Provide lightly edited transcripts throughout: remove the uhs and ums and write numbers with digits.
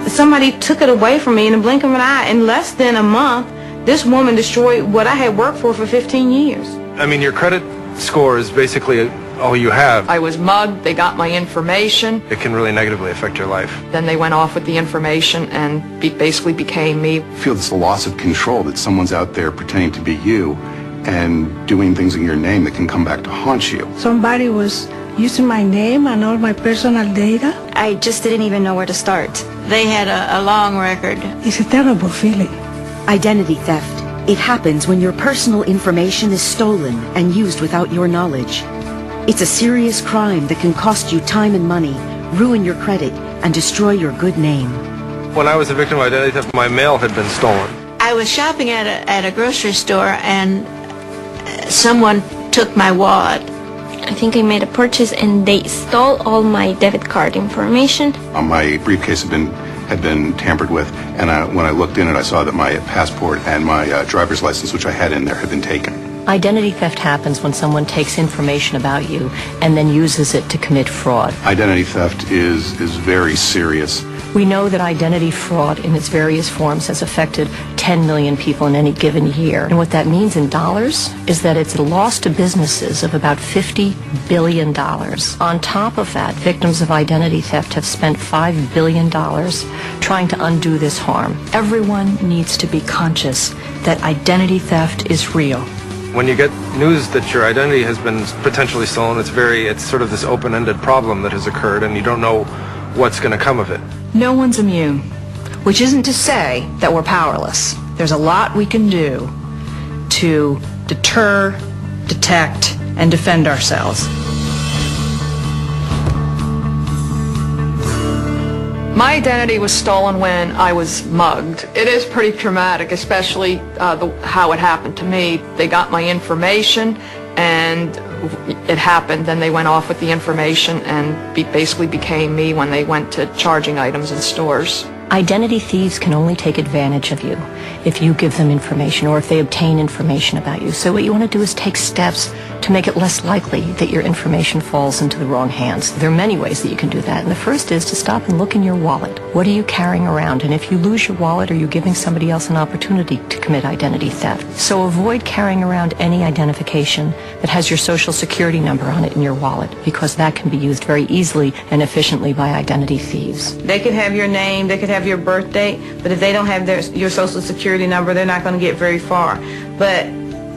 Somebody took it away from me in the blink of an eye. In less than a month, this woman destroyed what I had worked for 15 years. I mean, your credit score is basically all you have. I was mugged, they got my information. It can really negatively affect your life. Then they went off with the information and basically became me. I feel it's a loss of control that someone's out there pretending to be you and doing things in your name that can come back to haunt you. Somebody was using my name and all my personal data. I just didn't even know where to start. They had a long record. It's a terrible feeling. Identity theft. It happens when your personal information is stolen and used without your knowledge. It's a serious crime that can cost you time and money, ruin your credit, and destroy your good name. When I was a victim of identity theft, my mail had been stolen. I was shopping at a grocery store and someone took my wallet. I think I made a purchase and they stole all my debit card information. My briefcase had been tampered with, and when I looked in it, I saw that my passport and my driver's license, which I had in there, had been taken. Identity theft happens when someone takes information about you and then uses it to commit fraud. Identity theft is very serious. We know that identity fraud in its various forms has affected 10 million people in any given year. And what that means in dollars is that it's a loss to businesses of about $50 billion. On top of that, victims of identity theft have spent $5 billion trying to undo this harm. Everyone needs to be conscious that identity theft is real. When you get news that your identity has been potentially stolen, it's sort of this open-ended problem that has occurred, and you don't know what's going to come of it. No one's immune, which isn't to say that we're powerless. There's a lot we can do to deter, detect, and defend ourselves. My identity was stolen when I was mugged. It is pretty traumatic, especially how it happened to me. They got my information and it happened. Then they went off with the information and basically became me when they went to charging items in stores. Identity thieves can only take advantage of you if you give them information or if they obtain information about you. So what you want to do is take steps to make it less likely that your information falls into the wrong hands. There are many ways that you can do that. And the first is to stop and look in your wallet. What are you carrying around? And if you lose your wallet, are you giving somebody else an opportunity to commit identity theft? So avoid carrying around any identification that has your social security number on it in your wallet, because that can be used very easily and efficiently by identity thieves. They could have your name, they could have your birth date, but if they don't have your social security number, they're not going to get very far. But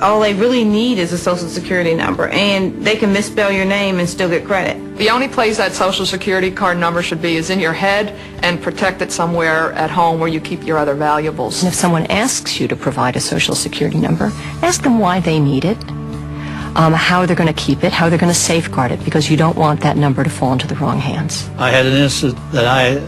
all they really need is a social security number, and they can misspell your name and still get credit. The only place that social security card number should be is in your head and protected somewhere at home where you keep your other valuables. And if someone asks you to provide a social security number, ask them why they need it, how they're going to keep it, how they're going to safeguard it, because you don't want that number to fall into the wrong hands. I had an incident that I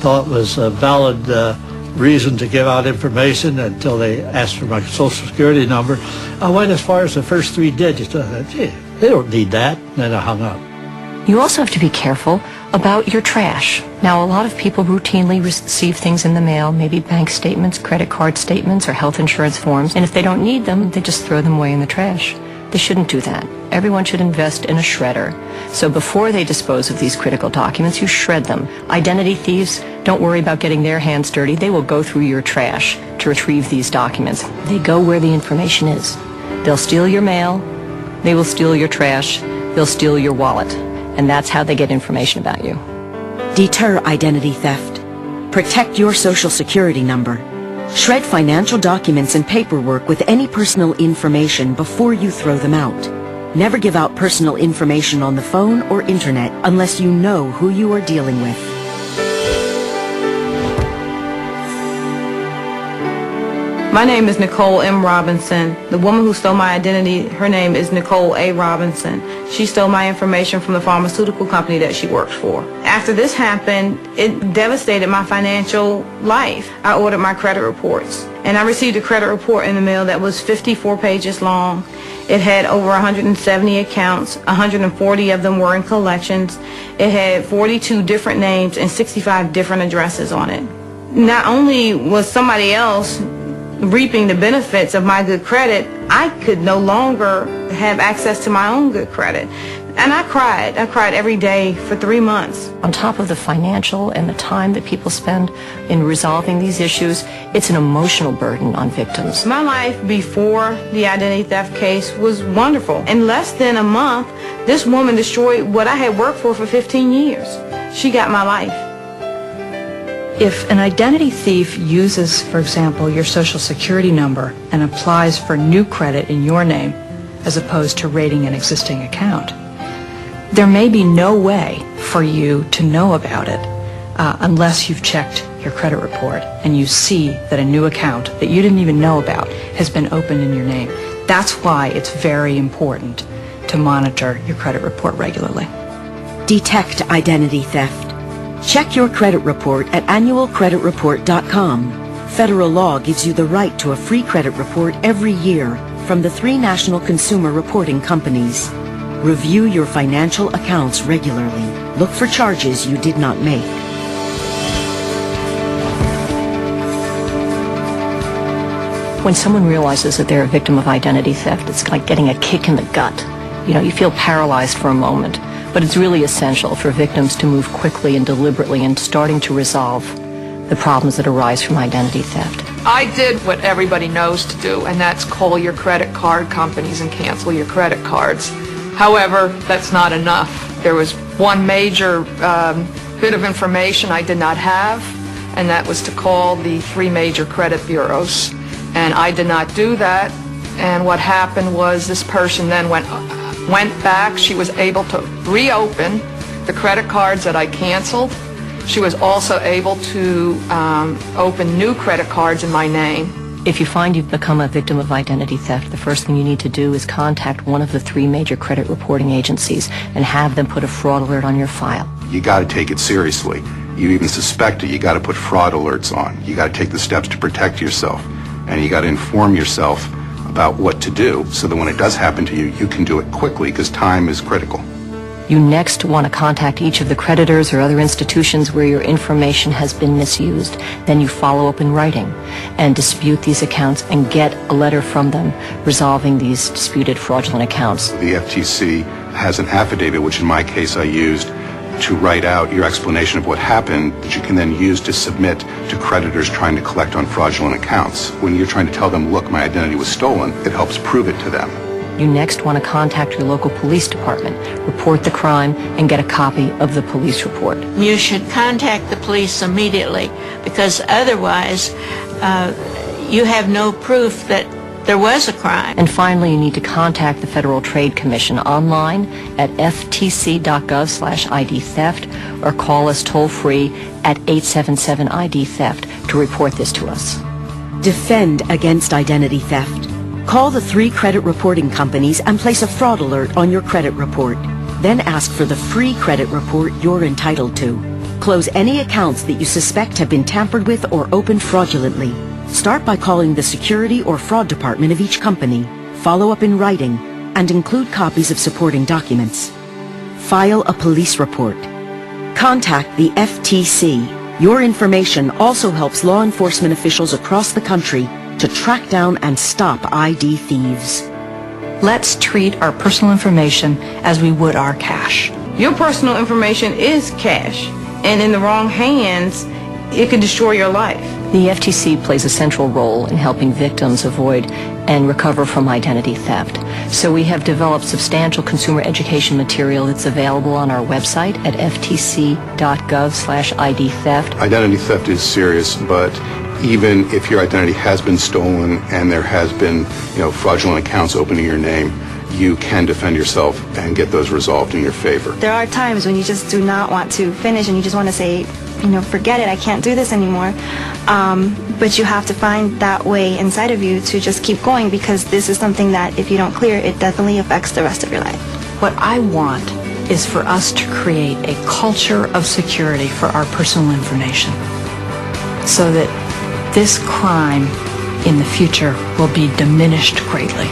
thought was a valid reason to give out information until they asked for my social security number. I went as far as the first 3 digits. I thought, gee, they don't need that. And then I hung up. You also have to be careful about your trash. Now, a lot of people routinely receive things in the mail, maybe bank statements, credit card statements, or health insurance forms, and if they don't need them, they just throw them away in the trash. They shouldn't do that. Everyone should invest in a shredder. So before they dispose of these critical documents, you shred them. Identity thieves, don't worry about getting their hands dirty. They will go through your trash to retrieve these documents. They go where the information is. They'll steal your mail, they will steal your trash, they'll steal your wallet. And that's how they get information about you. Deter identity theft. Protect your social security number. Shred financial documents and paperwork with any personal information before you throw them out. Never give out personal information on the phone or internet unless you know who you are dealing with. My name is Nicole M. Robinson. The woman who stole my identity, her name is Nicole A. Robinson. She stole my information from the pharmaceutical company that she worked for. After this happened, it devastated my financial life. I ordered my credit reports, and I received a credit report in the mail that was 54 pages long. It had over 170 accounts, 140 of them were in collections. It had 42 different names and 65 different addresses on it. Not only was somebody else reaping the benefits of my good credit, I could no longer have access to my own good credit. And I cried. I cried every day for 3 months. On top of the financial and the time that people spend in resolving these issues, it's an emotional burden on victims. My life before the identity theft case was wonderful. In less than a month, this woman destroyed what I had worked for 15 years. She got my life. If an identity thief uses, for example, your Social Security number and applies for new credit in your name, as opposed to raiding an existing account, there may be no way for you to know about it unless you've checked your credit report and you see that a new account that you didn't even know about has been opened in your name. That's why it's very important to monitor your credit report regularly. Detect identity theft. Check your credit report at annualcreditreport.com. Federal law gives you the right to a free credit report every year from the 3 national consumer reporting companies. Review your financial accounts regularly. Look for charges you did not make. When someone realizes that they're a victim of identity theft, it's like getting a kick in the gut. You know, you feel paralyzed for a moment, but it's really essential for victims to move quickly and deliberately in starting to resolve the problems that arise from identity theft. I did what everybody knows to do, and that's call your credit card companies and cancel your credit cards. However, that's not enough. There was one major bit of information I did not have, and that was to call the 3 major credit bureaus. And I did not do that, and what happened was this person then went back. She was able to reopen the credit cards that I canceled. She was also able to open new credit cards in my name. If you find you've become a victim of identity theft, the first thing you need to do is contact one of the 3 major credit reporting agencies and have them put a fraud alert on your file. You got to take it seriously. You even suspect it, you got to put fraud alerts on. You got to take the steps to protect yourself. And you got to inform yourself about what to do so that when it does happen to you, you can do it quickly because time is critical. You next want to contact each of the creditors or other institutions where your information has been misused. Then you follow up in writing and dispute these accounts and get a letter from them resolving these disputed fraudulent accounts. The FTC has an affidavit, which in my case I used, to write out your explanation of what happened that you can then use to submit to creditors trying to collect on fraudulent accounts. When you're trying to tell them, look, my identity was stolen, it helps prove it to them. You next want to contact your local police department, report the crime, and get a copy of the police report. You should contact the police immediately because otherwise you have no proof that there was a crime. And finally, you need to contact the Federal Trade Commission online at ftc.gov/ID theft or call us toll-free at 877-ID theft to report this to us. Defend against identity theft. Call the 3 credit reporting companies and place a fraud alert on your credit report. Then ask for the free credit report you're entitled to. Close any accounts that you suspect have been tampered with or opened fraudulently. Start by calling the security or fraud department of each company. Follow up in writing and include copies of supporting documents. File a police report. Contact the FTC. Your information also helps law enforcement officials across the country to track down and stop ID thieves. Let's treat our personal information as we would our cash. Your personal information is cash, and in the wrong hands, it could destroy your life. The FTC plays a central role in helping victims avoid and recover from identity theft. So we have developed substantial consumer education material that's available on our website at ftc.gov/ID theft. Identity theft is serious, but even if your identity has been stolen and there has been, fraudulent accounts opening your name, you can defend yourself and get those resolved in your favor. There are times when you just do not want to finish and you just want to say, forget it, I can't do this anymore. But you have to find that way inside of you to just keep going because this is something that if you don't clear, it definitely affects the rest of your life. What I want is for us to create a culture of security for our personal information so that this crime in the future will be diminished greatly.